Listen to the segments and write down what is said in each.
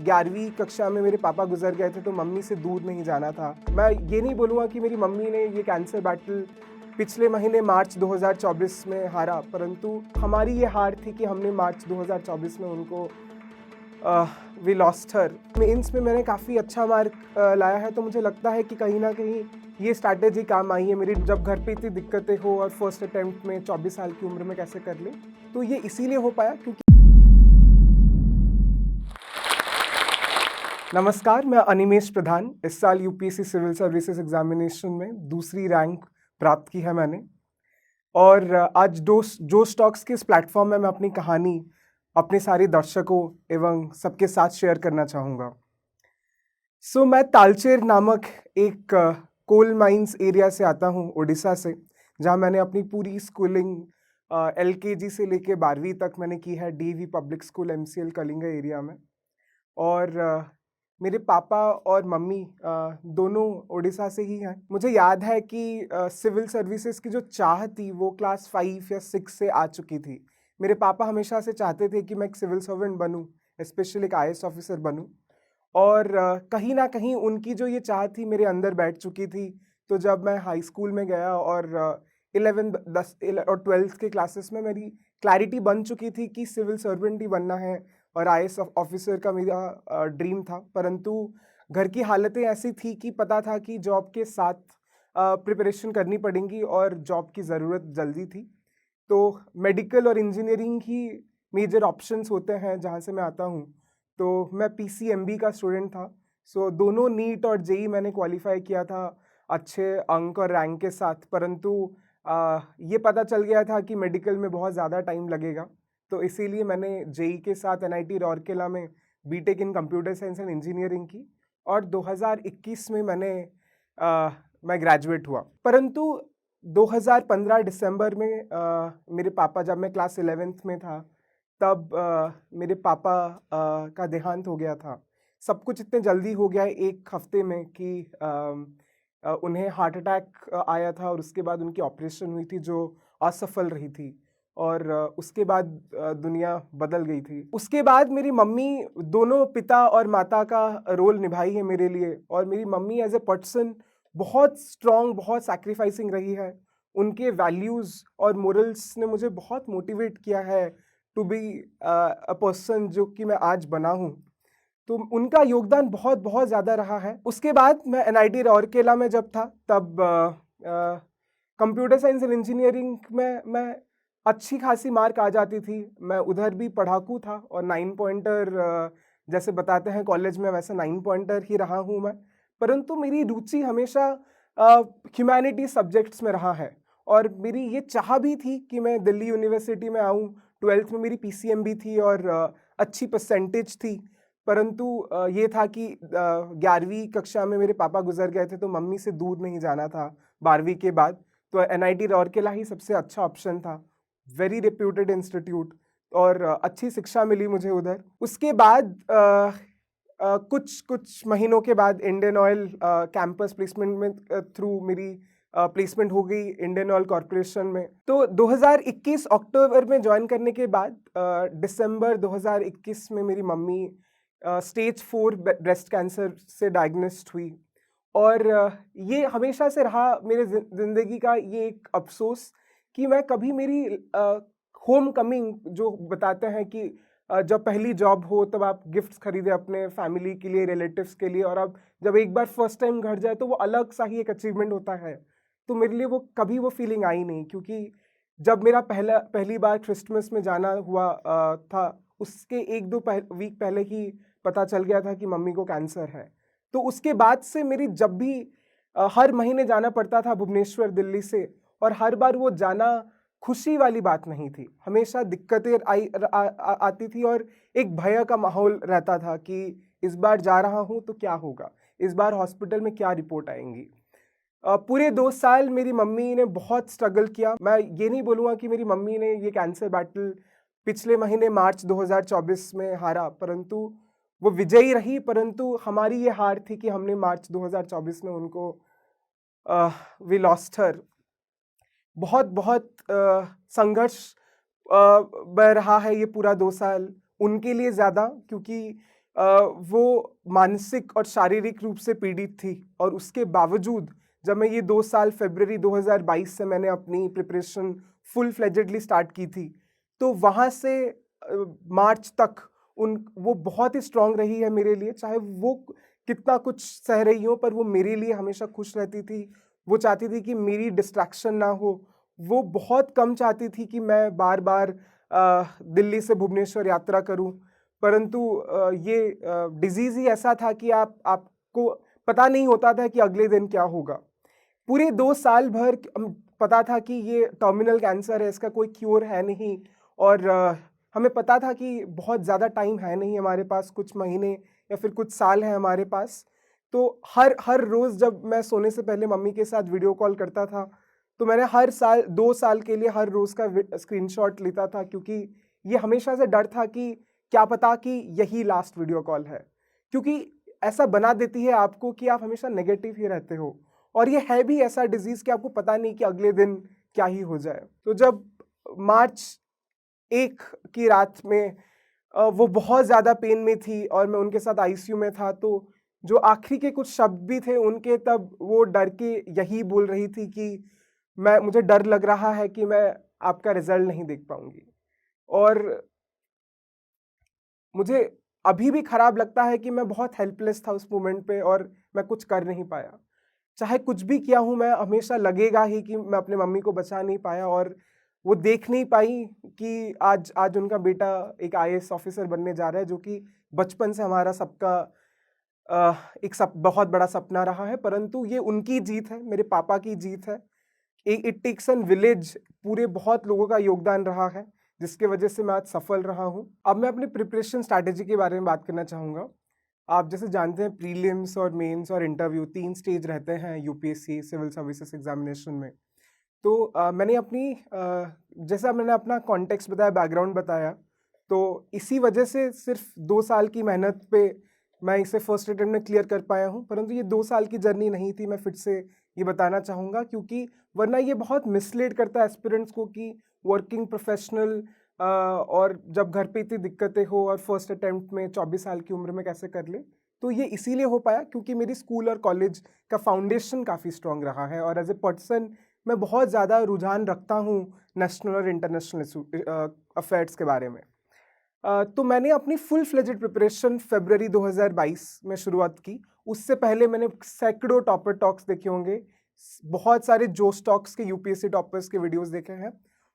11वीं कक्षा में मेरे पापा गुजर गए थे तो मम्मी से दूर नहीं जाना था। मैं ये नहीं बोलूँगा कि मेरी मम्मी ने ये कैंसर बैटल पिछले महीने मार्च 2024 में हारा, परंतु हमारी ये हार थी कि हमने मार्च 2024 में उनको वी लॉस्ट हर। मेंस में मैंने काफ़ी अच्छा मार्क लाया है, तो मुझे लगता है कि कहीं ना कहीं ये स्ट्रैटेजी काम आई है मेरी। जब घर पे इतनी दिक्कतें हो और फर्स्ट अटेम्प्ट में 24 साल की उम्र में कैसे कर ले, तो ये इसीलिए हो पाया क्योंकि नमस्कार, मैं अनिमेश प्रधान। इस साल यूपीएससी सिविल सर्विसेज एग्जामिनेशन में दूसरी रैंक प्राप्त की है मैंने, और आज जो स्टॉक्स के इस प्लेटफॉर्म में मैं अपनी कहानी अपने सारे दर्शकों एवं सबके साथ शेयर करना चाहूँगा। मैं तालचेर नामक एक कोल माइंस एरिया से आता हूँ, उड़ीसा से, जहाँ मैंने अपनी पूरी स्कूलिंग LKG से लेके 12वीं तक मैंने की है DAV public school MCL Kalinga area में। और मेरे पापा और मम्मी दोनों उड़ीसा से ही हैं। मुझे याद है कि सिविल सर्विसेज की जो चाह थी वो क्लास 5 या 6 से आ चुकी थी। मेरे पापा हमेशा से चाहते थे कि मैं एक सिविल सर्वेंट बनूं, स्पेशली एक IAS ऑफिसर बनूं, और कहीं ना कहीं उनकी जो ये चाह थी मेरे अंदर बैठ चुकी थी। तो जब मैं हाई स्कूल में गया और 11, 10 और 12th के क्लासेस में मेरी क्लैरिटी बन चुकी थी कि सिविल सर्वेंट ही बनना है और IAS ऑफिसर का मेरा ड्रीम था। परंतु घर की हालतें ऐसी थी कि पता था कि जॉब के साथ प्रिपरेशन करनी पड़ेगी और जॉब की ज़रूरत जल्दी थी। तो मेडिकल और इंजीनियरिंग ही मेजर ऑप्शंस होते हैं जहाँ से मैं आता हूँ। तो मैं PCMB का स्टूडेंट था। दोनों नीट और JEE मैंने क्वालिफाई किया था अच्छे अंक और रैंक के साथ, परंतु ये पता चल गया था कि मेडिकल में बहुत ज़्यादा टाइम लगेगा। तो इसीलिए मैंने JEE के साथ NIT रूरकेला में BTech in computer science and engineering की, और 2021 में मैं ग्रेजुएट हुआ। परंतु 2015 दिसंबर में मेरे पापा, जब मैं क्लास 11th में था, तब मेरे पापा का देहांत हो गया था। सब कुछ इतने जल्दी हो गया एक हफ्ते में कि उन्हें हार्ट अटैक आया था, और उसके बाद उनकी ऑपरेशन हुई थी जो असफल रही थी, और उसके बाद दुनिया बदल गई थी। उसके बाद मेरी मम्मी दोनों पिता और माता का रोल निभाई है मेरे लिए, और मेरी मम्मी एज ए पर्सन बहुत स्ट्रॉन्ग, बहुत सैक्रिफाइसिंग रही है। उनके वैल्यूज़ और मोरल्स ने मुझे बहुत मोटिवेट किया है टू बी अ पर्सन जो कि मैं आज बना हूँ। तो उनका योगदान बहुत बहुत ज़्यादा रहा है। उसके बाद मैं NIT रूरकेला में जब था, तब कंप्यूटर साइंस एंड इंजीनियरिंग में मैं अच्छी खासी मार्क आ जाती थी। मैं उधर भी पढ़ाकू था, और 9 पॉइंटर जैसे बताते हैं कॉलेज में, वैसे 9 पॉइंटर ही रहा हूँ मैं। परंतु मेरी रुचि हमेशा ह्यूमैनिटी सब्जेक्ट्स में रहा है, और मेरी ये चाह भी थी कि मैं दिल्ली यूनिवर्सिटी में आऊँ। 12th में मेरी PCMB थी और अच्छी परसेंटेज थी, परंतु ये था कि 11वीं कक्षा में मेरे पापा गुजर गए थे तो मम्मी से दूर नहीं जाना था 12वीं के बाद। तो NIT रूरकेला ही सबसे अच्छा ऑप्शन था, वेरी रेप्यूटेड इंस्टीट्यूट, और अच्छी शिक्षा मिली मुझे उधर। उसके बाद कुछ महीनों के बाद इंडियन ऑयल कैंपस प्लेसमेंट में थ्रू मेरी प्लेसमेंट हो गई इंडियन ऑयल कॉरपोरेशन में। तो 2021 अक्टूबर में ज्वाइन करने के बाद दिसंबर 2021 में मेरी मम्मी स्टेज 4 ब्रेस्ट कैंसर से डायग्नोस्ड हुई, और ये हमेशा से रहा मेरे ज़िंदगी का ये एक अफसोस कि मैं कभी मेरी होम कमिंग, जो बताते हैं कि जब पहली जॉब हो तब आप गिफ्ट्स खरीदे अपने फैमिली के लिए, रिलेटिव्स के लिए, और अब जब एक बार फर्स्ट टाइम घर जाए तो वो अलग सा ही एक अचीवमेंट होता है। तो मेरे लिए वो कभी वो फीलिंग आई नहीं, क्योंकि जब मेरा पहली बार क्रिसमस में जाना हुआ था, उसके 1-2 वीक पहले ही पता चल गया था कि मम्मी को कैंसर है। तो उसके बाद से मेरी जब भी हर महीने जाना पड़ता था भुवनेश्वर दिल्ली से, और हर बार वो जाना खुशी वाली बात नहीं थी, हमेशा दिक्कतें आती थी, और एक भय का माहौल रहता था कि इस बार जा रहा हूँ तो क्या होगा, इस बार हॉस्पिटल में क्या रिपोर्ट आएंगी। पूरे 2 साल मेरी मम्मी ने बहुत स्ट्रगल किया। मैं ये नहीं बोलूँगा कि मेरी मम्मी ने ये कैंसर बैटल पिछले महीने मार्च 2024 में हारा, परंतु वो विजयी रही। परंतु हमारी ये हार थी कि हमने मार्च 2024 में उनको वी लॉस्ट हर। बहुत बहुत संघर्ष रहा है ये पूरा 2 साल उनके लिए ज़्यादा, क्योंकि वो मानसिक और शारीरिक रूप से पीड़ित थी, और उसके बावजूद जब मैं ये 2 साल फरवरी 2022 से मैंने अपनी प्रिपरेशन फुल फ्लेजेडली स्टार्ट की थी, तो वहाँ से मार्च तक वो बहुत ही स्ट्रांग रही है मेरे लिए। चाहे वो कितना कुछ सह रही हो, पर वो मेरे लिए हमेशा खुश रहती थी। वो चाहती थी कि मेरी डिस्ट्रैक्शन ना हो। वो बहुत कम चाहती थी कि मैं बार बार दिल्ली से भुवनेश्वर यात्रा करूं। परंतु ये डिजीज़ ही ऐसा था कि आपको पता नहीं होता था कि अगले दिन क्या होगा। पूरे 2 साल भर पता था कि ये टर्मिनल कैंसर है, इसका कोई क्योर है नहीं, और हमें पता था कि बहुत ज़्यादा टाइम है नहीं हमारे पास, कुछ महीने या फिर कुछ साल हैं हमारे पास। तो हर रोज़ जब मैं सोने से पहले मम्मी के साथ वीडियो कॉल करता था, तो मैंने हर साल 2 साल के लिए हर रोज़ का स्क्रीनशॉट लेता था, क्योंकि ये हमेशा से डर था कि क्या पता कि यही लास्ट वीडियो कॉल है। क्योंकि ऐसा बना देती है आपको कि आप हमेशा नेगेटिव ही रहते हो, और ये है भी ऐसा डिजीज़ कि आपको पता नहीं कि अगले दिन क्या ही हो जाए। तो जब मार्च 1 की रात में वो बहुत ज़्यादा पेन में थी और मैं उनके साथ आईसीयू में था, तो जो आखिरी के कुछ शब्द भी थे उनके, तब वो डर के यही बोल रही थी कि मुझे डर लग रहा है कि मैं आपका रिजल्ट नहीं देख पाऊंगी। और मुझे अभी भी खराब लगता है कि मैं बहुत हेल्पलेस था उस मोमेंट पे, और मैं कुछ कर नहीं पाया। चाहे कुछ भी किया हूँ मैं, हमेशा लगेगा ही कि मैं अपने मम्मी को बचा नहीं पाया, और वो देख नहीं पाई कि आज उनका बेटा एक आईएएस ऑफिसर बनने जा रहा है, जो कि बचपन से हमारा सबका एक बहुत बड़ा सपना रहा है। परंतु ये उनकी जीत है, मेरे पापा की जीत है। इट टेक्स एन विलेज, पूरे बहुत लोगों का योगदान रहा है, जिसके वजह से मैं आज सफल रहा हूँ। अब मैं अपनी प्रिपरेशन स्ट्रैटेजी के बारे में बात करना चाहूँगा। आप जैसे जानते हैं, प्रीलिम्स और मेंस और इंटरव्यू 3 स्टेज रहते हैं यूपीएससी सिविल सर्विसेज एग्जामिनेशन में। तो मैंने जैसा मैंने अपना कॉन्टेक्स्ट बताया, बैकग्राउंड बताया, तो इसी वजह से सिर्फ 2 साल की मेहनत पे मैं इसे फर्स्ट अटेम्प्ट में क्लियर कर पाया हूँ। परंतु ये 2 साल की जर्नी नहीं थी, मैं फिर से ये बताना चाहूँगा, क्योंकि वरना ये बहुत मिसलीड करता है एस्पिरेंट्स को कि वर्किंग प्रोफेशनल और जब घर पे इतनी दिक्कतें हो और फर्स्ट अटेम्प्ट में 24 साल की उम्र में कैसे कर ले। तो ये इसीलिए हो पाया क्योंकि मेरी स्कूल और कॉलेज का फाउंडेशन काफ़ी स्ट्रॉन्ग रहा है, और एज ए पर्सन मैं बहुत ज़्यादा रुझान रखता हूँ नेशनल और इंटरनेशनल अफेयर्स के बारे में। तो मैंने अपनी फुल फ्लेजेड प्रिपरेशन फरवरी 2022 में शुरुआत की। उससे पहले मैंने सैकड़ों टॉपर टॉक्स देखे होंगे, बहुत सारे जोश टॉक्स के यूपीएससी टॉपर्स के वीडियोस देखे हैं,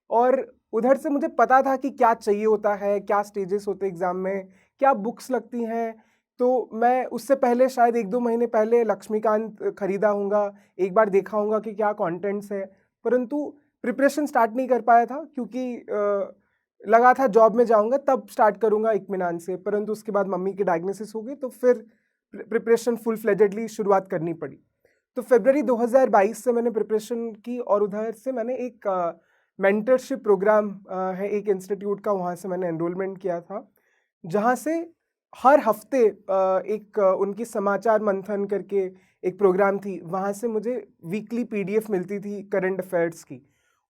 और उधर से मुझे पता था कि क्या चाहिए होता है, क्या स्टेजेस होते हैं एग्जाम में, क्या बुक्स लगती हैं। तो मैं उससे पहले शायद 1-2 महीने पहले लक्ष्मीकांत खरीदा हूँगा, एक बार देखा हूँगा कि क्या कंटेंट्स है, परंतु प्रिपरेशन स्टार्ट नहीं कर पाया था क्योंकि लगा था जॉब में जाऊंगा तब स्टार्ट करूंगा इत्मीनान से। परंतु उसके बाद मम्मी की डायग्नोसिस हो गई, तो फिर प्रिपरेशन फुल फ्लेजेडली शुरुआत करनी पड़ी। तो फरवरी 2022 से मैंने प्रिपरेशन की, और उधर से मैंने एक मेंटरशिप प्रोग्राम है एक इंस्टीट्यूट का, वहाँ से मैंने एनरोलमेंट किया था, जहाँ से हर हफ्ते उनकी समाचार मंथन करके एक प्रोग्राम थी, वहाँ से मुझे वीकली पीडीएफ मिलती थी करंट अफेयर्स की।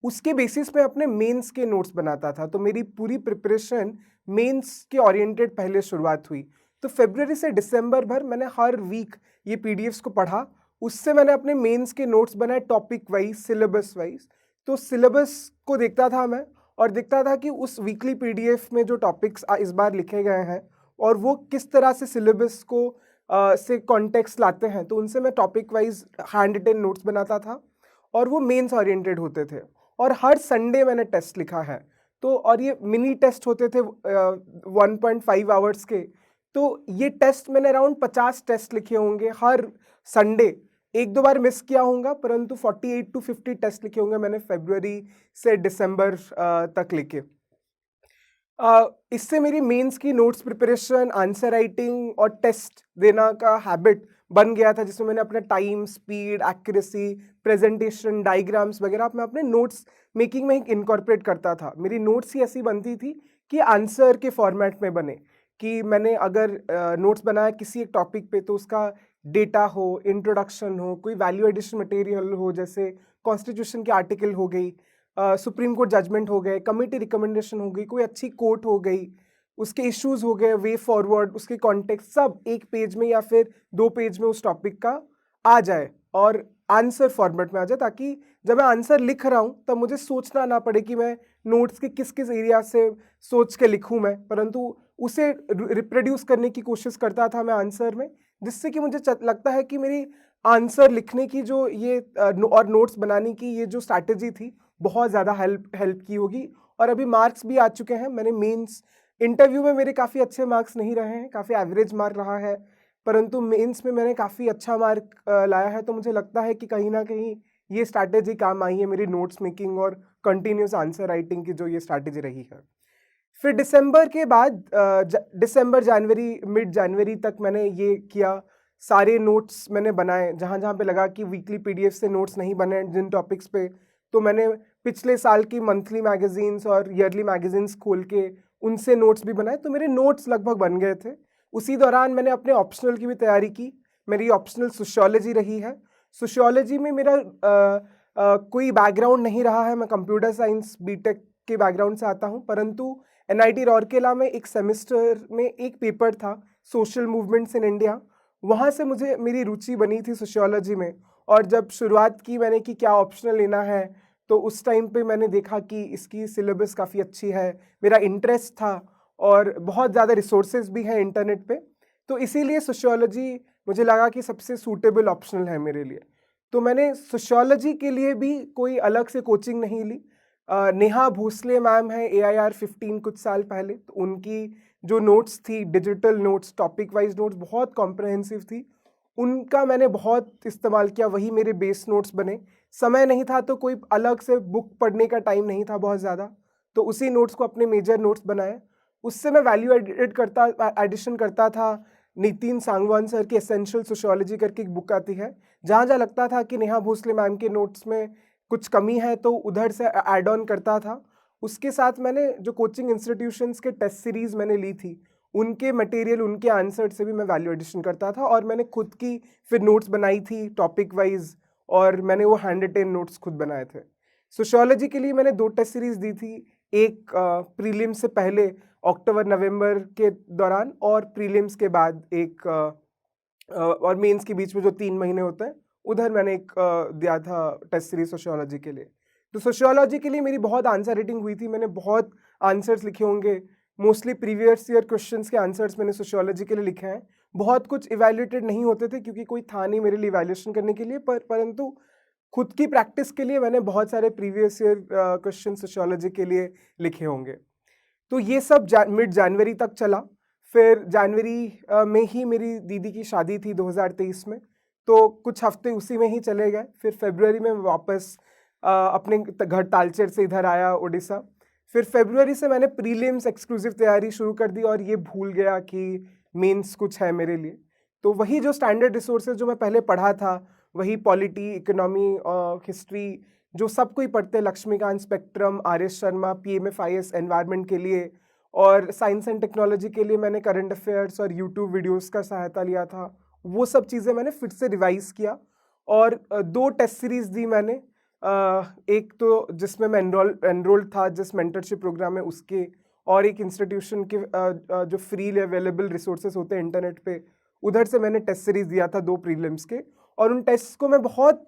उसके बेसिस पे अपने मेंस के नोट्स बनाता था, तो मेरी पूरी प्रिपरेशन मेंस के ओरिएंटेड पहले शुरुआत हुई। तो फरवरी से दिसंबर भर मैंने हर वीक ये पीडीएफ्स को पढ़ा, उससे मैंने अपने मेंस के नोट्स बनाए टॉपिक वाइज, सिलेबस वाइज। तो सिलेबस को देखता था मैं, और देखता था कि उस वीकली पीडीएफ में जो टॉपिक्स इस बार लिखे गए हैं और वो किस तरह से सिलेबस को से कॉन्टेक्स्ट लाते हैं, तो उनसे मैं topic wise hand written notes बनाता था, और वो मेंस ओरिएंटेड होते थे। और हर संडे मैंने टेस्ट लिखा है, तो और ये मिनी टेस्ट होते थे 1.5 आवर्स के। तो ये टेस्ट मैंने अराउंड 50 टेस्ट लिखे होंगे हर संडे, 1-2 बार मिस किया होगा, परंतु 48 to 50 टेस्ट लिखे होंगे मैंने फरवरी से दिसंबर तक लिखे। इससे मेरी मेंस की नोट्स प्रिपरेशन, आंसर राइटिंग और टेस्ट देना का हैबिट बन गया था, जिसमें मैंने अपना time, speed, accuracy, presentation, diagrams वगैरह मैं अपने नोट्स मेकिंग में इनकॉर्पोरेट करता था। मेरी नोट्स ही ऐसी बनती थी कि आंसर के फॉर्मेट में बने, कि मैंने अगर नोट्स बनाया किसी एक टॉपिक पे, तो उसका डेटा हो, इंट्रोडक्शन हो, कोई वैल्यू एडिशन मटेरियल हो, जैसे कॉन्स्टिट्यूशन की आर्टिकल हो गई, सुप्रीम कोर्ट जजमेंट हो गए, कमेटी रिकमेंडेशन हो गई, कोई अच्छी कोर्ट हो गई, उसके इश्यूज हो गए, वे फॉरवर्ड, उसके कॉन्टेक्स्ट, सब एक पेज में या फिर 2 पेज में उस टॉपिक का आ जाए और आंसर फॉर्मेट में आ जाए, ताकि जब मैं आंसर लिख रहा हूँ तब मुझे सोचना ना पड़े कि मैं नोट्स के किस किस एरिया से सोच के लिखूँ मैं, परंतु उसे रिप्रोड्यूस करने की कोशिश करता था मैं आंसर में, जिससे कि मुझे लगता है कि मेरी आंसर लिखने की जो ये और नोट्स बनाने की ये जो स्ट्रैटेजी थी बहुत ज़्यादा हेल्प की होगी। और अभी मार्क्स भी आ चुके हैं। मैंने मेंस इंटरव्यू में मेरे काफ़ी अच्छे मार्क्स नहीं रहे हैं, काफ़ी एवरेज मार्क रहा है, परंतु मेंस में मैंने काफ़ी अच्छा मार्क लाया है। तो मुझे लगता है कि कहीं ना कहीं ये स्ट्रैटेजी काम आई है मेरी नोट्स मेकिंग और कंटिन्यूस आंसर राइटिंग की जो ये स्ट्रैटेजी रही है। फिर दिसंबर के बाद दिसंबर जनवरी मिड जनवरी तक मैंने ये किया, सारे नोट्स मैंने बनाए, जहाँ जहाँ पे लगा कि वीकली पीडीएफ से नोट्स नहीं बने जिन टॉपिक्स पे, तो मैंने पिछले साल की मंथली मैगजीन्स और ईयरली मैगजीन्स खोल के उनसे नोट्स भी बनाए, तो मेरे नोट्स लगभग बन गए थे। उसी दौरान मैंने अपने ऑप्शनल की भी तैयारी की। मेरी ऑप्शनल सोशियोलॉजी रही है। सोशियोलॉजी में मेरा कोई बैकग्राउंड नहीं रहा है, मैं कंप्यूटर साइंस बीटेक के बैकग्राउंड से आता हूँ, परंतु एनआईटी राउरकेला में एक सेमेस्टर में एक पेपर था सोशल मूवमेंट्स इन इंडिया, वहाँ से मुझे मेरी रुचि बनी थी सोशियोलॉजी में। और जब शुरुआत की मैंने कि क्या ऑप्शनल लेना है, तो उस टाइम पे मैंने देखा कि इसकी सिलेबस काफ़ी अच्छी है, मेरा इंटरेस्ट था और बहुत ज़्यादा रिसोर्सेज भी हैं इंटरनेट पे, तो इसीलिए सोशियोलॉजी मुझे लगा कि सबसे सूटेबल ऑप्शनल है मेरे लिए। तो मैंने सोशियोलॉजी के लिए भी कोई अलग से कोचिंग नहीं ली। नेहा भोसले मैम है AIR 15 कुछ साल पहले, तो उनकी जो नोट्स थी, digital notes, topic wise notes बहुत कॉम्प्रहेंसिव थी, उनका मैंने बहुत इस्तेमाल किया, वही मेरे बेस नोट्स बने। समय नहीं था तो कोई अलग से बुक पढ़ने का टाइम नहीं था बहुत ज़्यादा, तो उसी नोट्स को अपने मेजर नोट्स बनाए। उससे मैं वैल्यू एडिशन करता था। नितिन सांगवान सर की एसेंशियल सोशियोलॉजी करके एक बुक आती है, जहाँ जहाँ लगता था कि नेहा भोसले मैम के नोट्स में कुछ कमी है तो उधर से ऐड ऑन करता था। उसके साथ मैंने जो कोचिंग इंस्टीट्यूशंस के टेस्ट सीरीज मैंने ली थी, उनके मटेरियल, उनके आंसर से भी मैं वैल्यू एडिशन करता था, और मैंने खुद की फिर नोट्स बनाई थी टॉपिक वाइज, और मैंने वो हैंड रिटेन नोट्स खुद बनाए थे। सोशियोलॉजी के लिए मैंने 2 टेस्ट सीरीज दी थी, एक प्रीलिम्स से पहले अक्टूबर नवंबर के दौरान, और प्रीलिम्स के बाद एक और मेंस के बीच में जो 3 महीने होते हैं उधर मैंने एक दिया था टेस्ट सीरीज सोशियोलॉजी के लिए। तो सोशियोलॉजी के लिए मेरी बहुत आंसर रेटिंग हुई थी, मैंने बहुत आंसर्स लिखे होंगे, मोस्टली प्रीवियस ईयर क्वेश्चंस के आंसर्स मैंने सोशियोलॉजी के लिए लिखे हैं। बहुत कुछ इवैल्यूएटेड नहीं होते थे क्योंकि कोई था नहीं मेरे लिए इवैल्यूएशन करने के लिए, परंतु खुद की प्रैक्टिस के लिए मैंने बहुत सारे प्रीवियस ईयर क्वेश्चन सोशियोलॉजी के लिए लिखे होंगे। तो ये सब मिड जनवरी तक चला। फिर जनवरी में ही मेरी दीदी की शादी थी 2023 में, तो कुछ हफ्ते उसी में ही चले गए। फिर फरवरी में वापस अपने घर तालचेर से इधर आया उड़ीसा। फिर फरवरी से मैंने प्रीलिम्स एक्सक्लूसिव तैयारी शुरू कर दी, और ये भूल गया कि मेंस कुछ है मेरे लिए। तो वही जो स्टैंडर्ड रिसोर्सेज जो मैं पहले पढ़ा था, वही पॉलिटी, इकोनॉमी, हिस्ट्री, जो सब कोई पढ़ते हैं, Laxmikanth, Spectrum, RS Sharma, PMFIS environment के लिए, और साइंस एंड टेक्नोलॉजी के लिए मैंने करंट अफेयर्स और यूट्यूब वीडियोस का सहायता लिया था। वो सब चीज़ें मैंने फिर से रिवाइज किया, और 2 टेस्ट सीरीज दी मैंने। एक तो जिसमें मैं एनरोल्ड था जिस मेंटरशिप प्रोग्राम में उसके, और एक इंस्टीट्यूशन के जो फ्रीली अवेलेबल रिसोर्सेज होते हैं इंटरनेट पे, उधर से मैंने टेस्ट सीरीज दिया था 2 प्रीलिम्स के। और उन टेस्ट को मैं बहुत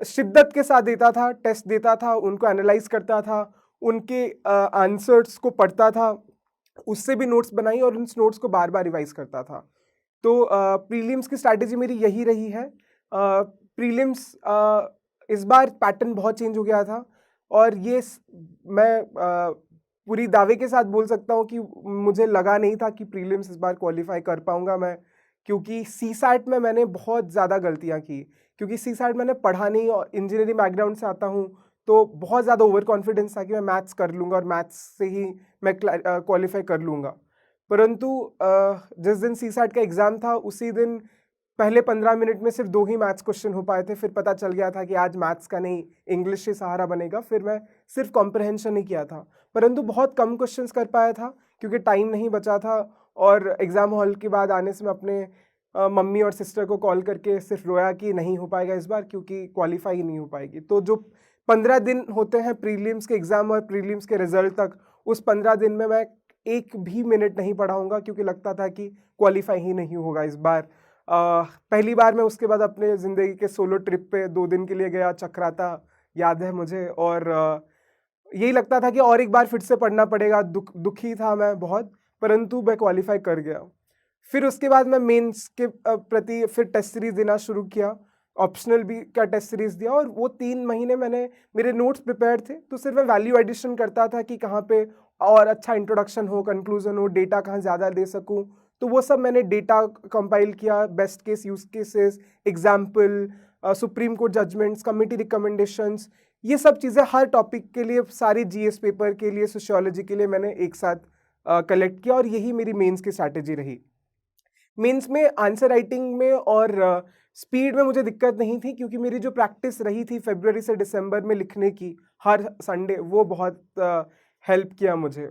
शिद्दत के साथ देता था, टेस्ट देता था, उनको एनालाइज करता था, उनके आंसर्स को पढ़ता था, उससे भी नोट्स बनाई और उन नोट्स को बार बार रिवाइज करता था। तो प्रीलिम्स की स्ट्रैटेजी मेरी यही रही है। प्रीलिम्स इस बार पैटर्न बहुत चेंज हो गया था, और ये मैं पूरी दावे के साथ बोल सकता हूँ कि मुझे लगा नहीं था कि प्रीलिम्स इस बार क्वालिफाई कर पाऊंगा मैं, क्योंकि CSAT में मैंने बहुत ज़्यादा गलतियाँ की। क्योंकि CSAT मैंने पढ़ा नहीं, और इंजीनियरिंग बैकग्राउंड से आता हूँ, तो बहुत ज़्यादा ओवर कॉन्फिडेंस था कि मैं मैथ्स कर लूँगा और मैथ्स से ही मैं क्वालिफाई कर लूँगा। परंतु जिस दिन CSAT का एग्ज़ाम था उसी दिन पहले 15 मिनट में सिर्फ 2 ही मैथ्स क्वेश्चन हो पाए थे। फिर पता चल गया था कि आज मैथ्स का नहीं, इंग्लिश ही सहारा बनेगा। फिर मैं सिर्फ कॉम्प्रहेंशन ही किया था, परंतु बहुत कम क्वेश्चंस कर पाया था क्योंकि टाइम नहीं बचा था। और एग्ज़ाम हॉल के बाद आने से मैं अपने मम्मी और सिस्टर को कॉल करके सिर्फ रोया कि नहीं हो पाएगा इस बार, क्योंकि क्वालिफाई ही नहीं हो पाएगी। तो जो 15 दिन होते हैं प्रीलिम्स के एग्ज़ाम और प्रीलिम्स के रिजल्ट तक, उस 15 दिन में मैं एक भी मिनट नहीं पढ़ा होगा, क्योंकि लगता था कि क्वालिफाई ही नहीं होगा इस बार। पहली बार मैं उसके बाद अपने ज़िंदगी के सोलो ट्रिप पे 2 दिन के लिए गया, चक्राता याद है मुझे, और यही लगता था कि और एक बार फिर से पढ़ना पड़ेगा। दुखी था मैं बहुत, परंतु मैं क्वालिफाई कर गया। फिर उसके बाद मैं मेंस के प्रति फिर टेस्ट सीरीज देना शुरू किया, ऑप्शनल भी का टेस्ट सीरीज दिया, और वो 3 महीने मैंने, मेरे नोट्स प्रिपेयर थे, तो सिर्फ मैं वैल्यू एडिशन करता था कि कहाँ पे और अच्छा इंट्रोडक्शन हो, कंक्लूजन हो, डेटा कहाँ ज़्यादा दे सकूँ। तो वो सब मैंने डेटा कंपाइल किया, best case, use cases, example, Supreme Court judgments, committee recommendations, ये सब चीज़ें हर टॉपिक के लिए, सारे जीएस पेपर के लिए, सोशियोलॉजी के लिए मैंने एक साथ कलेक्ट किया, और यही मेरी मेंस की स्ट्रैटेजी रही। मेंस में आंसर राइटिंग में और स्पीड में मुझे दिक्कत नहीं थी, क्योंकि मेरी जो प्रैक्टिस रही थी फरवरी से दिसंबर में लिखने की हर संडे, वो बहुत हेल्प किया मुझे।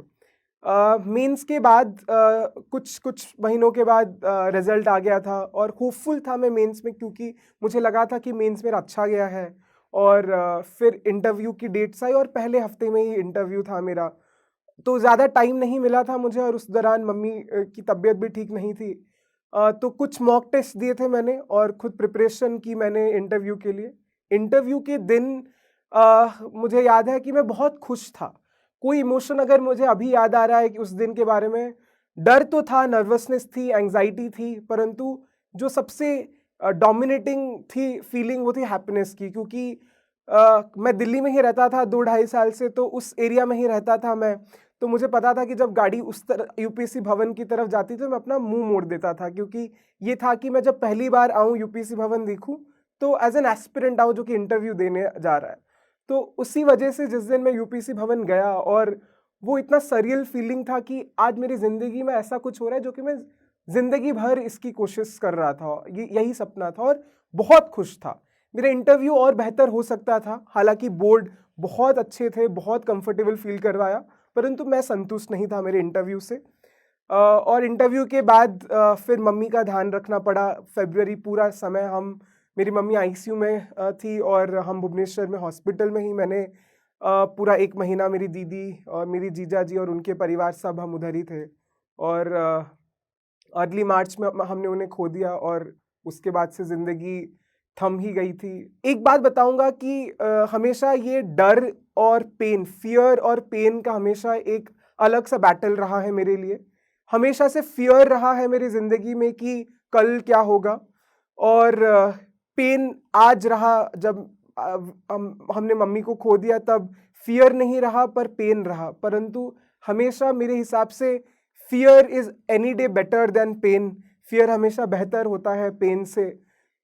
मेंस के बाद कुछ महीनों के बाद रिजल्ट आ गया था, और होपफुल था मैं मेंस में, क्योंकि मुझे लगा था कि मेंस मेरा अच्छा गया है। और फिर इंटरव्यू की डेट्स आई, और पहले हफ्ते में ही इंटरव्यू था मेरा, तो ज़्यादा टाइम नहीं मिला था मुझे, और उस दौरान मम्मी की तबीयत भी ठीक नहीं थी। तो कुछ मॉक टेस्ट दिए थे मैंने, और खुद प्रिपरेशन की मैंने इंटरव्यू के लिए। इंटरव्यू के दिन मुझे याद है कि मैं बहुत खुश था। कोई इमोशन अगर मुझे अभी याद आ रहा है कि उस दिन के बारे में, डर तो था, नर्वसनेस थी, एंग्जाइटी थी, परंतु जो सबसे डोमिनेटिंग थी फीलिंग, वो थी हैप्पीनेस की, क्योंकि मैं दिल्ली में ही रहता था 2-2.5 साल से, तो उस एरिया में ही रहता था मैं। तो मुझे पता था कि जब गाड़ी उस तरह यूपीएससी भवन की तरफ जाती तो मैं अपना मुंह मोड़ देता था, क्योंकि ये था कि मैं जब पहली बार आऊँ यूपीएससी भवन देखूँ, तो एज एन एस्पिरेंट आऊँ जो कि इंटरव्यू देने जा रहा है। तो उसी वजह से जिस दिन मैं यूपीएससी भवन गया, और वो इतना सरियल फीलिंग था कि आज मेरी ज़िंदगी में ऐसा कुछ हो रहा है जो कि मैं ज़िंदगी भर इसकी कोशिश कर रहा था, यही सपना था, और बहुत खुश था। मेरा इंटरव्यू और बेहतर हो सकता था, हालांकि बोर्ड बहुत अच्छे थे, बहुत कंफर्टेबल फील करवाया, परंतु मैं संतुष्ट नहीं था मेरे इंटरव्यू से। और इंटरव्यू के बाद फिर मम्मी का ध्यान रखना पड़ा। फरवरी पूरा समय मेरी मम्मी आईसीयू में थी, और हम भुवनेश्वर में हॉस्पिटल में ही, मैंने पूरा 1 महीना, मेरी दीदी और मेरी जीजा जी और उनके परिवार सब हम उधर ही थे। और अर्ली मार्च में हमने उन्हें खो दिया, और उसके बाद से ज़िंदगी थम ही गई थी। एक बात बताऊंगा कि हमेशा ये डर और पेन, फियर और पेन का हमेशा एक अलग सा बैटल रहा है मेरे लिए। हमेशा से फियर रहा है मेरी ज़िंदगी में कि कल क्या होगा, और पेन आज रहा जब हमने मम्मी को खो दिया, तब फियर नहीं रहा पर पेन रहा। परंतु हमेशा मेरे हिसाब से fear is any day better than pain. Fear हमेशा बेहतर होता है पेन से।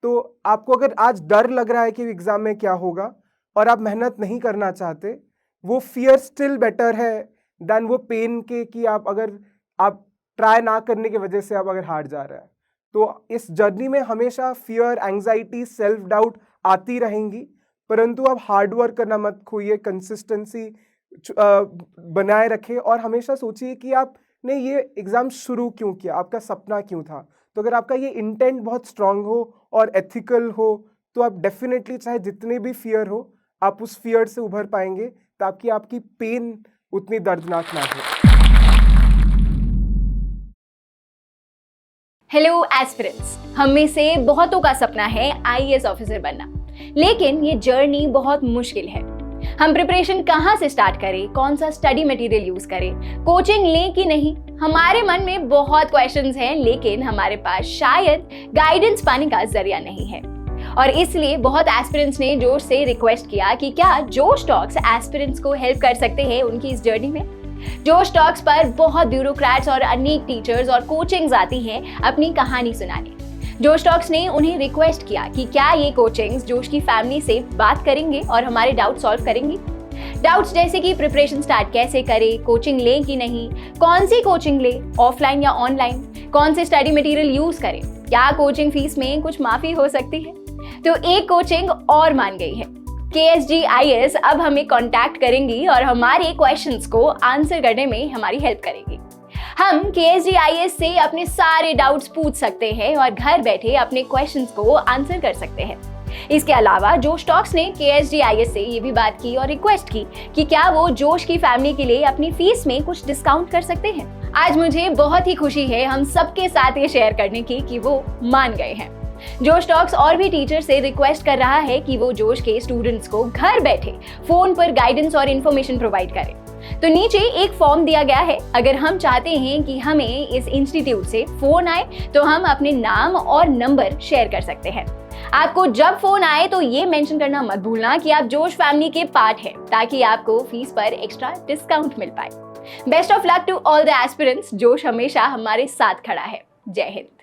तो आपको अगर आज डर लग रहा है कि एग्ज़ाम में क्या होगा और आप मेहनत नहीं करना चाहते, वो फियर स्टिल बेटर है देन वो पेन के, कि आप ट्राई ना करने की वजह से आप अगर हार जा रहे हैं। तो इस जर्नी में हमेशा फियर, एंग्जाइटी, सेल्फ डाउट आती रहेंगी, परंतु आप हार्ड वर्क करना मत खोइए, कंसिस्टेंसी बनाए रखें, और हमेशा सोचिए कि आपने ये एग्ज़ाम शुरू क्यों किया, आपका सपना क्यों था। तो अगर आपका ये इंटेंट बहुत स्ट्रांग हो और एथिकल हो, तो आप डेफिनेटली, चाहे जितने भी फियर हो, आप उस फियर से उभर पाएंगे, ताकि आपकी पेन उतनी दर्दनाक ना हो। हेलो एस्पिरेंट्स, हम में से बहुतों का सपना है आईएएस ऑफिसर बनना, लेकिन ये जर्नी बहुत मुश्किल है। हम प्रिपरेशन कहाँ से स्टार्ट करें, कौन सा स्टडी मटेरियल यूज करें, कोचिंग लें कि नहीं, हमारे मन में बहुत क्वेश्चंस हैं, लेकिन हमारे पास शायद गाइडेंस पाने का जरिया नहीं है। और इसलिए बहुत एस्पिरेंट्स ने जोश से रिक्वेस्ट किया कि क्या जोश टॉक्स एस्पिरेंट्स को हेल्प कर सकते हैं उनकी इस जर्नी में। जोश टॉक्स पर बहुत ब्यूरोक्रेट्स और अनेक टीचर्स और कोचिंग्स आती हैं अपनी कहानी सुनाने। जोश टॉक्स ने उन्हें रिक्वेस्ट किया कि क्या ये कोचिंग्स जोश की फैमिली से बात करेंगे और हमारे डाउट सॉल्व करेंगी। डाउट्स जैसे कि प्रिपरेशन स्टार्ट कैसे करें, कोचिंग लें कि नहीं, कौन सी कोचिंग लें, ऑफलाइन या ऑनलाइन, कौन से स्टडी मटेरियल यूज करें, क्या कोचिंग फीस में कुछ माफी हो सकती है। तो एक कोचिंग और मान गई है, KSGIS अब हमें कांटेक्ट करेंगी और हमारे क्वेश्चंस को आंसर करने में हमारी हेल्प करेंगी। हम KSGIS से अपने सारे डाउट्स पूछ सकते हैं और घर बैठे अपने क्वेश्चंस को आंसर कर सकते हैं। इसके अलावा जोश टॉक्स ने KSGIS से ये भी बात की और रिक्वेस्ट की कि क्या वो जोश की फैमिली के लिए अपनी फीस में कुछ डिस्काउंट कर सकते हैं। आज मुझे बहुत ही खुशी है हम सबके साथ ये शेयर करने की कि वो मान गए हैं। जोश टॉक्स और भी टीचर से रिक्वेस्ट कर रहा है कि वो जोश के स्टूडेंट्स को घर बैठे फोन पर गाइडेंस और इन्फॉर्मेशन प्रोवाइड करें। तो नीचे एक फॉर्म दिया गया है। अगर हम चाहते हैं कि हमें इस इंस्टीट्यूट से फोन आए तो हम अपने नाम और नंबर शेयर कर सकते हैं। आपको जब फोन आए तो ये मेंशन करना मत भूलना कि आप जोश फैमिली के पार्ट हैं, ताकि आपको फीस पर एक्स्ट्रा डिस्काउंट मिल पाए। Best of luck to all the aspirants. जोश हमेशा हमारे साथ खड़ा है। जय हिंद।